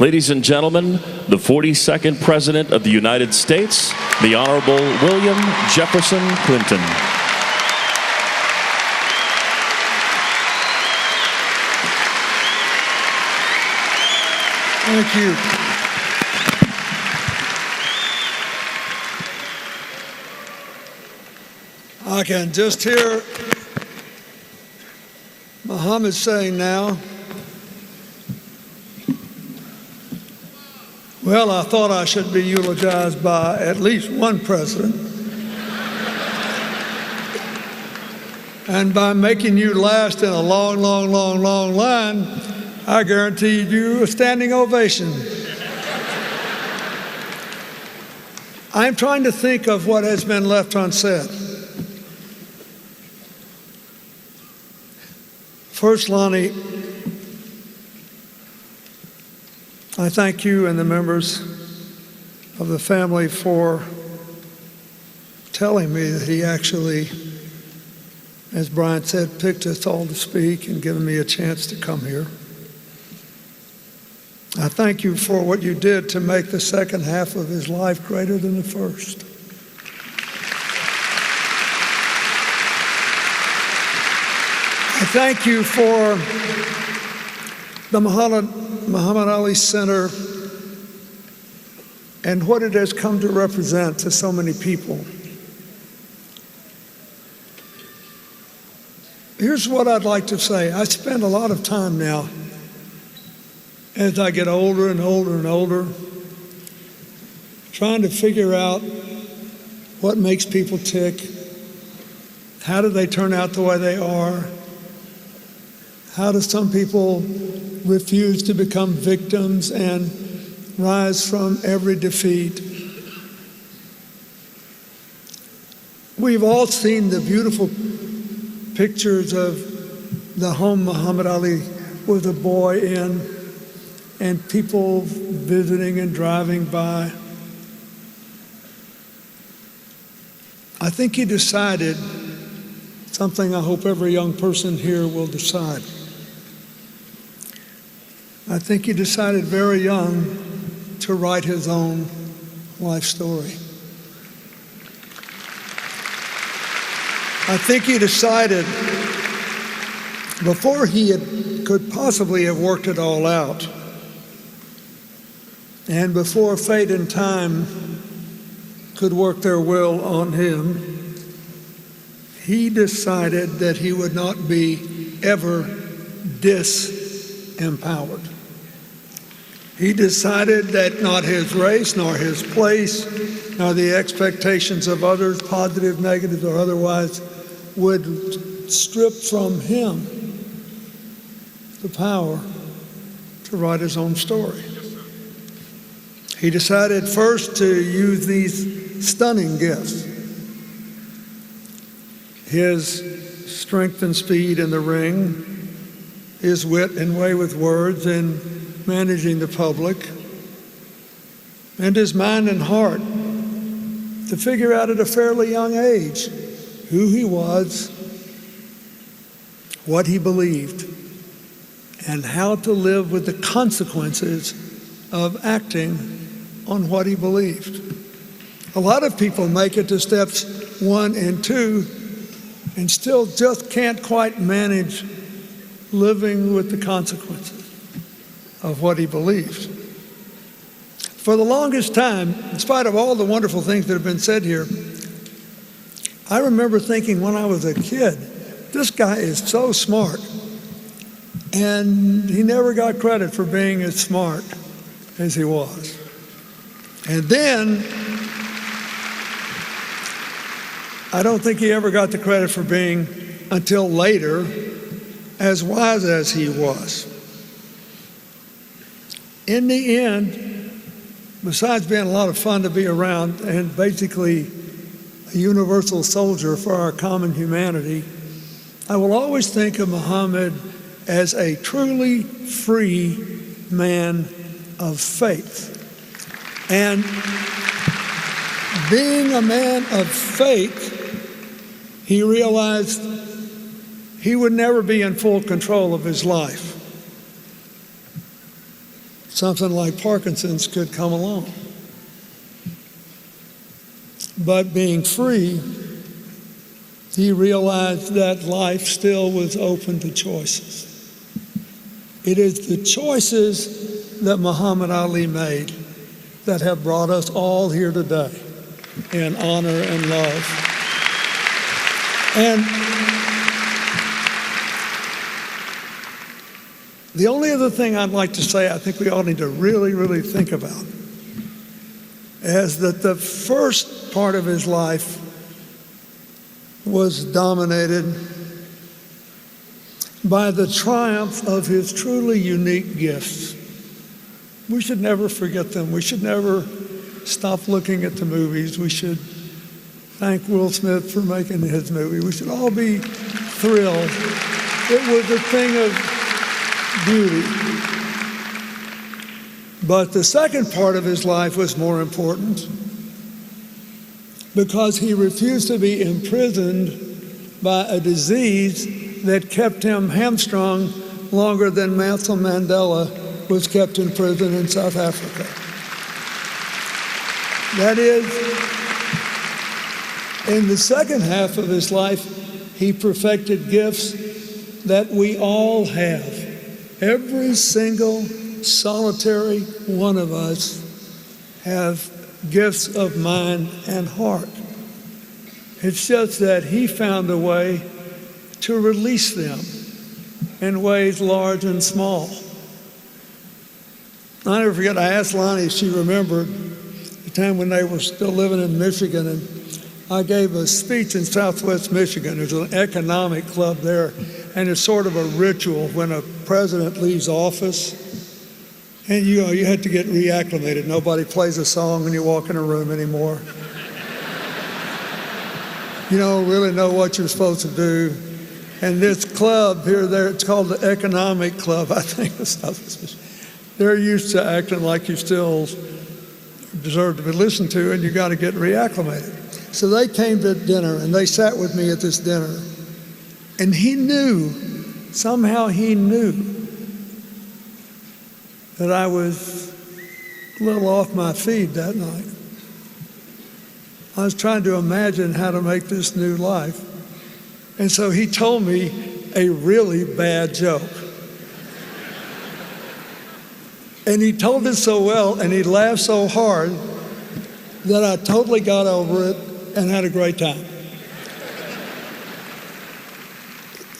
Ladies and gentlemen, the 42nd President of the United States, the Honorable William Jefferson Clinton. Thank you. I can just hear Mohammed saying now, well, I thought I should be eulogized by at least one president. And by making you last in a long, long, long, long line, I guaranteed you a standing ovation. I'm trying to think of what has been left unsaid. First, Lonnie, I thank you and the members of the family for telling me that he actually, as Brian said, picked us all to speak and given me a chance to come here. I thank you for what you did to make the second half of his life greater than the first. I thank you for the Muhammad Ali Center and what it has come to represent to so many people. Here's what I'd like to say. I spend a lot of time now, as I get older and older and older, trying to figure out what makes people tick. How do they turn out the way they are? How do some people refuse to become victims and rise from every defeat? We've all seen the beautiful pictures of the home Muhammad Ali was a boy in, and people visiting and driving by. I think he decided something I hope every young person here will decide. I think he decided very young to write his own life story. I think he decided before he could possibly have worked it all out, and before fate and time could work their will on him, he decided that he would not be ever disempowered. He decided that not his race, nor his place, nor the expectations of others, positive, negative, or otherwise, would strip from him the power to write his own story. He decided first to use these stunning gifts: his strength and speed in the ring, his wit and way with words in managing the public, and his mind and heart to figure out at a fairly young age who he was, what he believed, and how to live with the consequences of acting on what he believed. A lot of people make it to steps 1 and 2 and still just can't quite manage living with the consequences of what he believed. For the longest time, in spite of all the wonderful things that have been said here, I remember thinking when I was a kid, this guy is so smart. And he never got credit for being as smart as he was. And then, I don't think he ever got the credit for being, until later, as wise as he was. In the end, besides being a lot of fun to be around and basically a universal soldier for our common humanity, I will always think of Muhammad as a truly free man of faith. And being a man of faith, he realized he would never be in full control of his life. something like Parkinson's could come along. But being free, he realized that life still was open to choices. It is the choices that Muhammad Ali made that have brought us all here today in honor and love. And the only other thing I'd like to say, I think we all need to really, really think about, is that the first part of his life was dominated by the triumph of his truly unique gifts. We should never forget them. We should never stop looking at the movies. We should thank Will Smith for making his movie. We should all be thrilled. It was a thing of beauty. But the second part of his life was more important because he refused to be imprisoned by a disease that kept him hamstrung longer than Nelson Mandela was kept in prison in South Africa. That is, in the second half of his life, he perfected gifts that we all have. Every single solitary one of us have gifts of mind and heart. It's just that he found a way to release them in ways large and small. I'll never forget, I asked Lonnie if she remembered the time when they were still living in Michigan, and I gave a speech in Southwest Michigan. There's an economic club there, and it's sort of a ritual when a president leaves office. And you had to get reacclimated. Nobody plays a song when you walk in a room anymore. You don't really know what you're supposed to do. And this club here, there, it's called the Economic Club, I think. They're used to acting like you still deserve to be listened to, and you got to get reacclimated. So they came to dinner, and they sat with me at this dinner. And he knew, somehow he knew, that I was a little off my feed that night. I was trying to imagine how to make this new life. And so he told me a really bad joke. And he told it so well, and he laughed so hard that I totally got over it and had a great time.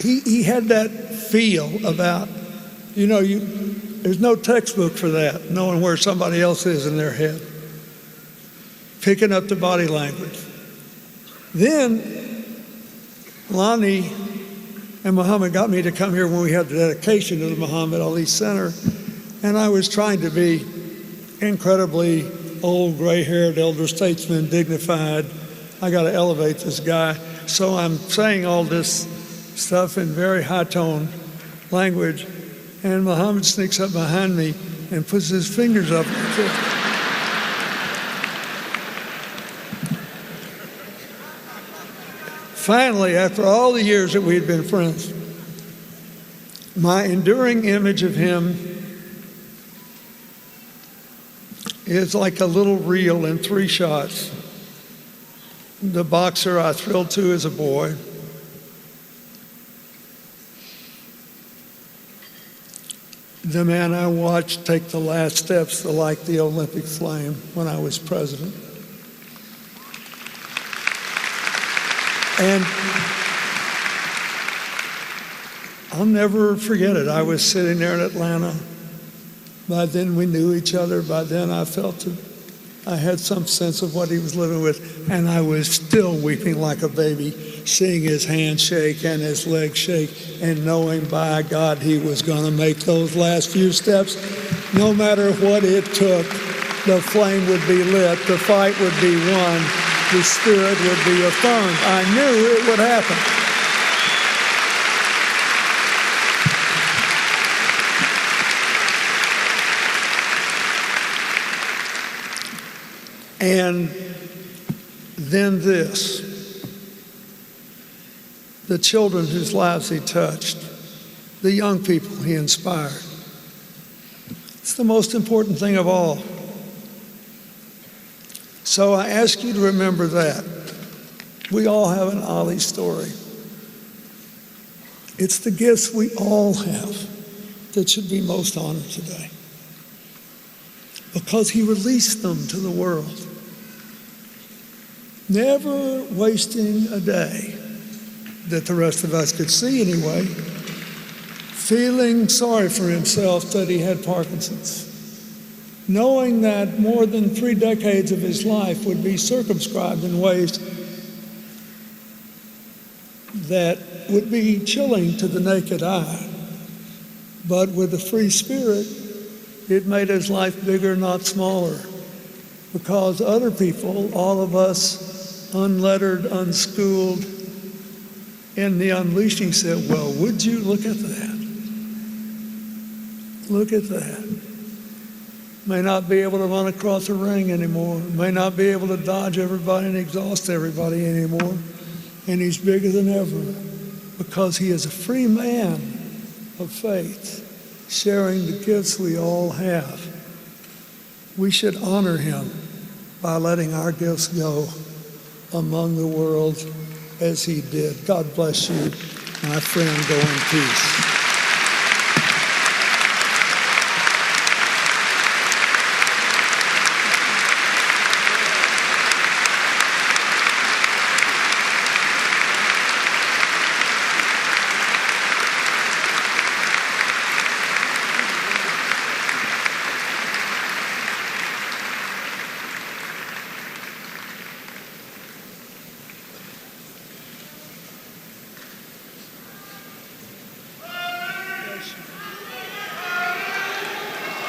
He had that feel about, there's no textbook for that, knowing where somebody else is in their head. Picking up the body language. Then Lonnie and Muhammad got me to come here when we had the dedication to the Muhammad Ali Center, and I was trying to be incredibly old, gray-haired, elder statesman, dignified. I got to elevate this guy. So I'm saying all this stuff in very high-tone language, and Muhammad sneaks up behind me and puts his fingers up like this. Finally, after all the years that we had been friends, my enduring image of him is like a little reel in 3 shots. The boxer I thrilled to as a boy, the man I watched take the last steps to light the Olympic flame when I was president. And I'll never forget it. I was sitting there in Atlanta. By then we knew each other. By then I felt it. I had some sense of what he was living with. And I was still weeping like a baby, seeing his hand shake and his leg shake, and knowing, by God, he was going to make those last few steps. No matter what it took, the flame would be lit, the fight would be won, the spirit would be affirmed. I knew it would happen. And then this, the children whose lives he touched, the young people he inspired. It's the most important thing of all. So I ask you to remember that. We all have an Ali story. It's the gifts we all have that should be most honored today, because he released them to the world, never wasting a day that the rest of us could see anyway, feeling sorry for himself that he had Parkinson's, knowing that more than 3 decades of his life would be circumscribed in ways that would be chilling to the naked eye. But with a free spirit, it made his life bigger, not smaller. Because other people, all of us, unlettered, unschooled, in the unleashing said, well, would you look at that? Look at that. May not be able to run across a ring anymore. May not be able to dodge everybody and exhaust everybody anymore. And he's bigger than ever because he is a free man of faith, sharing the gifts we all have. We should honor him by letting our gifts go among the world as he did. God bless you, my friend. Go in peace.